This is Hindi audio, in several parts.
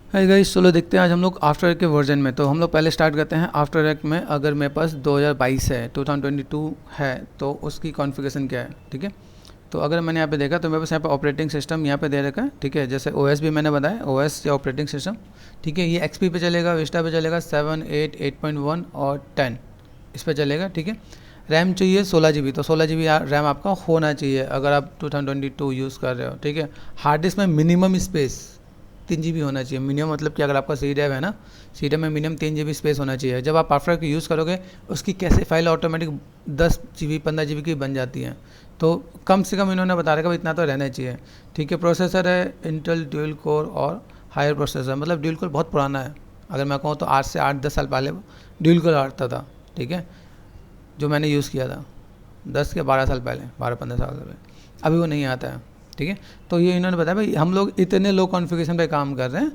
हाय गाइस, चलो देखते हैं आज हम लोग आफ्टर के वर्जन में। तो हम लोग पहले स्टार्ट करते हैं आफ्टर एक में। अगर मेरे पास 2022 है, 2022 है, तो उसकी कॉन्फ़िगरेशन क्या है, ठीक है। तो अगर मैंने यहाँ पे देखा तो मेरे पास यहाँ पे ऑपरेटिंग सिस्टम यहाँ पे दे रखा है, ठीक है। जैसे ओएस भी मैंने बताया, ओएस या ऑपरेटिंग सिस्टम, ठीक है। ये एक्सपी पे चलेगा, विस्टा पे चलेगा, 7, 8, 8.1 और 10 इस पे चलेगा, ठीक है। रैम चाहिए 16 GB, तो 16 GB रैम आपका होना चाहिए अगर आप 2022 यूज़ कर रहे हो, ठीक है। हार्ड डिस्क में मिनिमम स्पेस 3 GB होना चाहिए मिनिमम। मतलब कि अगर आपका सी ड्राइव है ना, सी ड्राइव में मिनिमम 3 GB स्पेस होना चाहिए। जब आप आफ्टर की यूज़ करोगे उसकी कैसे फाइल ऑटोमेटिक 10 GB 15 GB की बन जाती हैं। तो कम से कम इन्होंने बता रखा इतना तो रहना चाहिए, ठीक है। प्रोसेसर है इंटेल ड्यूल कोर और हायर प्रोसेसर। मतलब ड्यूल कोर बहुत पुराना है, अगर मैं कहूँ तो आज से 8-10 साल पहले ड्यूल कोर आता था, ठीक है, जो मैंने यूज़ किया था 10 के 12 साल पहले, 12-15 साल पहले। अभी वो नहीं आता है, ठीक है। तो ये इन्होंने बताया भाई हम लोग इतने लो कॉन्फ़िगरेशन पे काम कर रहे हैं,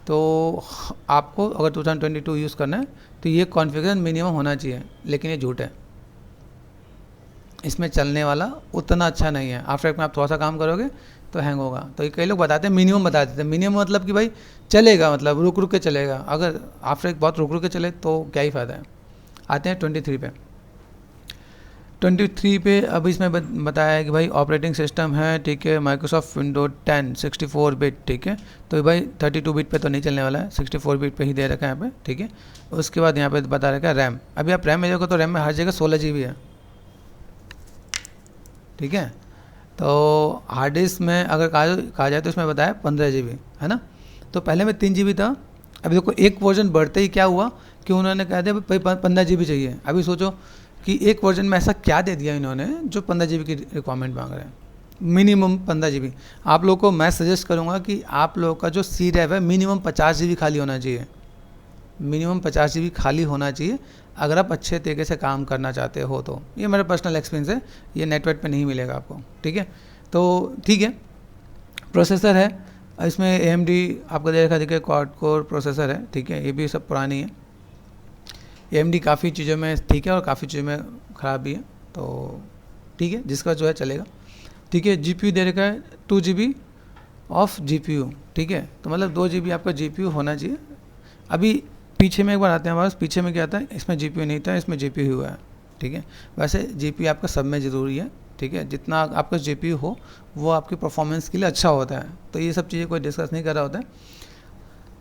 तो आपको अगर 2022 यूज़ करना है तो ये कॉन्फ़िगरेशन मिनिमम होना चाहिए। लेकिन ये झूठ है, इसमें चलने वाला उतना अच्छा नहीं है। आफ्टर में आप थोड़ा सा काम करोगे तो हैंग होगा। तो ये कई लोग बताते हैं मिनिमम, बता देते हैं मिनिमम, मतलब कि भाई चलेगा, मतलब रुक रुक के चलेगा। अगर आफ्टर बहुत रुक रुक के चले तो क्या ही फ़ायदा है। आते हैं 23 पे। 23 पे अब इसमें बताया है कि भाई ऑपरेटिंग सिस्टम है, ठीक है, माइक्रोसॉफ्ट विंडो 10 64 बिट, ठीक है। तो भाई 32 बिट पे तो नहीं चलने वाला है, 64 बिट पे ही दे रखा है यहाँ पे, ठीक है। उसके बाद यहाँ पे बता रखा है रैम। अभी आप रैम में देखो तो रैम में हर जगह 16 GB है, ठीक है। तो हार्ड डिस्क में अगर कहा जाए तो इसमें बताया 15 GB है ना। तो पहले में 3 GB था। अभी देखो एक वर्जन बढ़ते ही क्या हुआ कि उन्होंने कह दिया भाई 15 GB चाहिए। अभी सोचो कि एक वर्जन में ऐसा क्या दे दिया इन्होंने जो 15 GB की रिक्वायरमेंट मांग रहे हैं, मिनिमम 15 GB। आप लोग को मैं सजेस्ट करूँगा कि आप लोगों का जो सी ड्राइव है मिनिमम 50 GB खाली होना चाहिए, मिनिमम 50 GB खाली होना चाहिए अगर आप अच्छे तरीके से काम करना चाहते हो। तो ये मेरा पर्सनल एक्सपीरियंस है, ये नेटवर्क पे नहीं मिलेगा आपको, ठीक है। तो ठीक है, प्रोसेसर है इसमें AMD आपको दे रखा, देखिए क्वाड कोर प्रोसेसर है, ठीक है। ये भी सब पुरानी है। AMD काफ़ी चीज़ों में ठीक है और काफ़ी चीज़ों में ख़राब भी है, तो ठीक है, जिसका जो है चलेगा, ठीक है। GPU दे रखा है 2 GB ऑफ GPU, ठीक है। तो मतलब 2 GB आपका GPU होना चाहिए। अभी पीछे में एक बार आते हैं, हमारे पीछे में क्या था, इसमें GPU नहीं था, इसमें GPU हुआ है, ठीक है। वैसे GPU आपका सब में ज़रूरी है, ठीक है। जितना आपका GPU हो वो आपकी परफॉर्मेंस के लिए अच्छा होता है। तो ये सब चीज़ें कोई डिस्कस नहीं कर रहा होता है।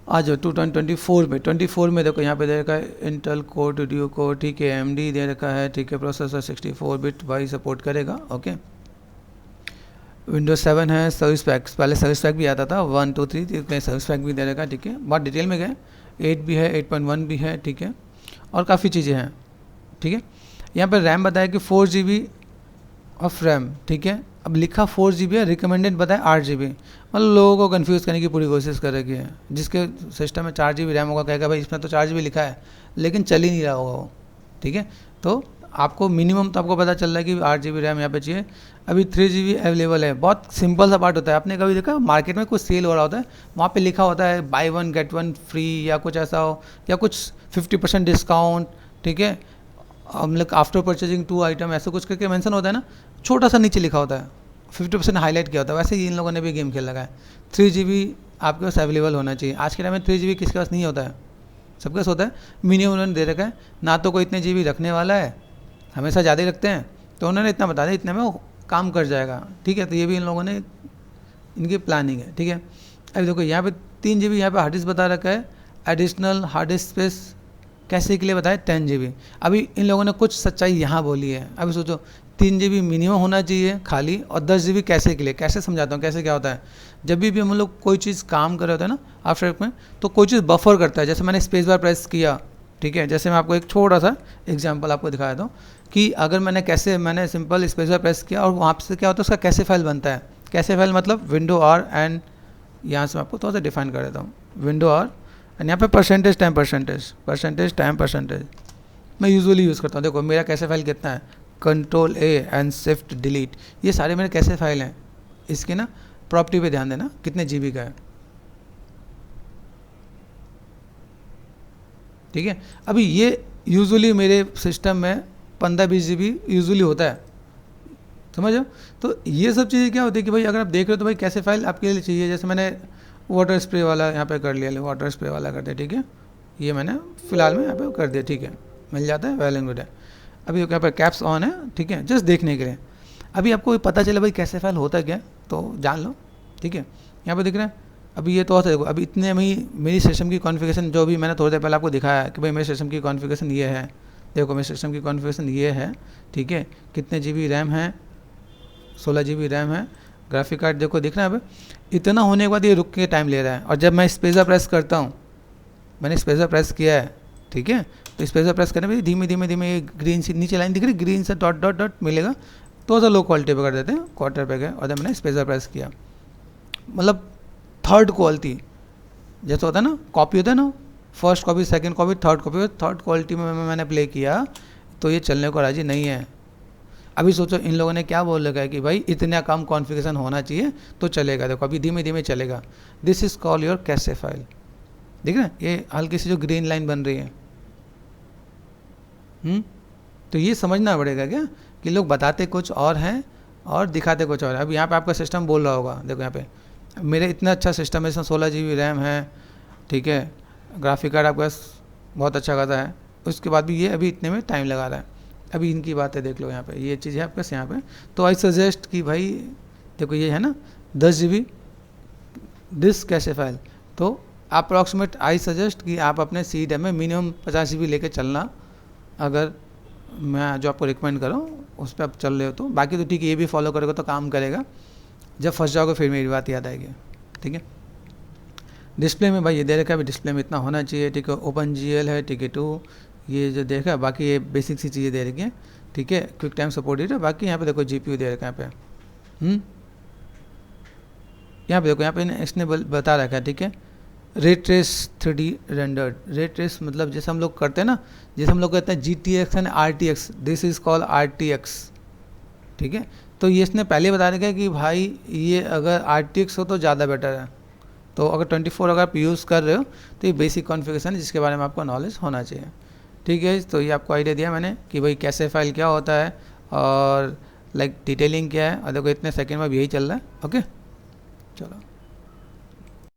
आ जाओ 24 में देखो यहाँ पे दे रखा है इंटेल कोर डुडियो कोर, ठीक है। AMD दे रखा है, ठीक है। प्रोसेसर 64 बिट भाई सपोर्ट करेगा, ओके। विंडोज 7 है, सर्विस पैक, पहले सर्विस पैक भी आता था 1 2 3, इसमें सर्विस पैक भी दे रखा है, ठीक है। बहुत डिटेल में गए, 8 भी है, 8.1 भी है, ठीक है। और काफ़ी चीज़ें हैं, ठीक है। यहाँ पर रैम बताया कि 4 GB ऑफ रैम, ठीक है। अब लिखा 4 GB है, रिकमेंडेड बताया 8 GB। मतलब लोगों को कंफ्यूज करने की पूरी कोशिश कर रखी है। जिसके सिस्टम में 4 GB रैम होगा कहेगा भाई इसमें तो 4 GB लिखा है, लेकिन चल ही नहीं रहा होगा वो, ठीक है। तो आपको मिनिमम तो आपको पता चल रहा है कि 8 GB रैम यहाँ पे चाहिए। अभी 3 GB अवेलेबल है। बहुत सिंपल सा पार्ट होता है। आपने कभी देखा मार्केट में कुछ सेल हो रहा होता है, वहाँ पे लिखा होता है बाय 1 गेट 1 फ्री या कुछ ऐसा हो, या कुछ 50% डिस्काउंट, ठीक है। मतलब आफ्टर परचेजिंग 2 आइटम ऐसा कुछ करके मेंशन होता है ना, छोटा सा नीचे लिखा होता है, 50% हाईलाइट किया होता है। वैसे ही इन लोगों ने भी गेम खेल लगा है। 3 GB आपके पास अवेलेबल होना चाहिए। आज के टाइम में 3 GB किसके पास नहीं होता है, सबके पास होता है। मिनिमम उन्होंने दे रखा है, ना तो कोई इतने GB रखने वाला है, हमेशा ज़्यादा ही रखते हैं, तो उन्होंने इतना बता दिया इतने में वो काम कर जाएगा, ठीक है। तो ये भी इन लोगों ने, इनकी प्लानिंग है, ठीक है। अभी देखो यहाँ पे 3 GB यहाँ पे हार्ड डिस्क बता रखा है। एडिशनल हार्ड डिस्क स्पेस कैसे के लिए बताया 10 GB। अभी इन लोगों ने कुछ सच्चाई यहाँ बोली है। अभी सोचो 3 GB मिनिमम होना चाहिए खाली, और 10 GB कैसे के लिए। कैसे समझाता हूँ कैसे क्या होता है। जब भी हम लोग कोई चीज़ काम कर रहे होते हैं ना आफ्टर में, तो कोई चीज़ बफर करता है। जैसे मैंने स्पेस बार प्रेस किया, ठीक है। जैसे मैं आपको एक छोटा सा एग्जांपल आपको दिखाया था कि अगर मैंने सिंपल स्पेस बार प्रेस किया और वहाँ से क्या होता है उसका कैसे फाइल बनता है। कैसे फाइल मतलब विंडो आर एंड, यहाँ से मैं आपको थोड़ा सा डिफाइन कर देता हूँ, विंडो आर एंड यहाँ पे परसेंटेज टाइम परसेंटेज मैं यूजुअली यूज़ करता हूँ। देखो मेरा कैसे फाइल कितना है, Ctrl A and shift delete, ये सारे मेरे कैसे फाइल हैं। इसके ना प्रॉपर्टी पे ध्यान देना कितने GB का है, ठीक है। अभी ये यूजुअली मेरे सिस्टम में 15-20 GB यूजुअली होता है, समझो। तो ये सब चीज़ें क्या होती है कि भाई अगर आप देख रहे हो तो भाई कैसे फाइल आपके लिए चाहिए। जैसे मैंने वाटर स्प्रे वाला यहाँ पे कर लिया, वाटर स्प्रे वाला कर दिया, ठीक है। ये मैंने फ़िलहाल में यहाँ पे कर दिया, ठीक है, मिल जाता है, वेल एंड गुड है। अभी यहाँ पर कैप्स ऑन है, ठीक है, जस्ट देखने के लिए। अभी आपको पता चले भाई कैसे फाइल होता क्या तो जान लो, ठीक है। यहाँ पे दिख रहा है, अभी ये तो होता है, देखो अभी इतने में मेरी सिस्टम की कॉन्फ़िगरेशन जो भी मैंने थोड़ी देर पहले आपको दिखाया है कि भाई मेरे सिस्टम की कॉन्फ़िगरेशन ये है, देखो मेरे सिस्टम की कॉन्फ़िगरेशन ये है, ठीक है। कितने GB रैम है, 16 GB रैम है, ग्राफिक कार्ड देखो दिख रहा है। अब इतना होने के बाद ये रुक के टाइम ले रहा है, और जब मैं स्पेसर प्रेस करता हूँ, मैंने स्पेसर प्रेस किया है, ठीक है, तो स्पेसर प्रेस करने में धीमे धीमे धीमे ये ग्रीन सी नीचे लाइन दिख रही, ग्रीन से डॉट डॉट डॉट मिलेगा, तो लो क्वालिटी पे कर देते हैं, क्वार्टर पे गए, और जब मैंने स्पेसर प्रेस किया, मतलब थर्ड क्वालिटी जैसे होता है ना, कॉपी होता है ना, first copy, second copy, third copy, third quality में मैंने प्ले किया तो ये चलने को राजी नहीं है। अभी सोचो इन लोगों ने क्या बोल रखा है कि भाई इतना कम कॉन्फ़िगरेशन होना चाहिए तो चलेगा, देखो अभी धीमे धीमे चलेगा। This is call your cache file, देख रहे हैं, ये हल्की सी जो ग्रीन लाइन बन रही है, तो ये समझना पड़ेगा क्या कि लोग बताते कुछ और हैं और दिखाते कुछ और है। अब यहाँ पे आपका सिस्टम बोल रहा होगा, देखो यहाँ पे मेरे इतना अच्छा सिस्टम है, इसमें 16 GB रैम है, ठीक है, ग्राफिक कार्ड आपके पास बहुत अच्छा खासा है, उसके बाद भी ये अभी इतने में टाइम लगा रहा है। अभी इनकी बातें देख लो, यहाँ पे ये चीज़ है आपके पास यहाँ पे, तो आई सजेस्ट कि भाई देखो ये है ना 10 GB डिस्क कैशे फाइल, तो अप्रॉक्सीमेट आई सजेस्ट कि आप अपने सी डैम में मिनिमम 50 GB लेके चलना, अगर मैं जो आपको रिकमेंड कर रहा हूँ उस पर आप चल रहे हो तो। बाकी तो ठीक है, ये भी फॉलो करेगा तो काम करेगा, जब फंस जाओगे फिर मेरी बात याद आएगी, ठीक है। डिस्प्ले में भाई ये दे रखा है, डिस्प्ले में इतना होना चाहिए, ठीक है। ओपन GL है, ठीक है, 2 ये जो देखा, बाकी ये बेसिक सी चीज़ें दे रखी हैं, ठीक है। क्विक टाइम सपोर्टेड है, बाकी यहाँ पे देखो GPU दे रखा है यहाँ पे, यहाँ पे देखो, यहाँ पे इसने बता रखा है, ठीक है, रे ट्रेस 3D रेंडर्ड। रे ट्रेस मतलब जैसे हम लोग करते हैं ना, जैसे हम लोग कहते हैं GTX and RTX, this is called RTX, ठीक है। तो ये इसने पहले बता रखा है कि भाई ये अगर RTX हो तो ज़्यादा बेटर है, तो अगर 24 अगर आप यूज़ कर रहे हो तो ये बेसिक कॉन्फ़िगरेशन है जिसके बारे में आपको नॉलेज होना चाहिए, ठीक है। तो ये आपको आइडिया दिया मैंने कि भाई कैसे फाइल क्या होता है और लाइक डिटेलिंग क्या है, और देखो इतने सेकंड में भी यही चल रहा है, ओके चलो।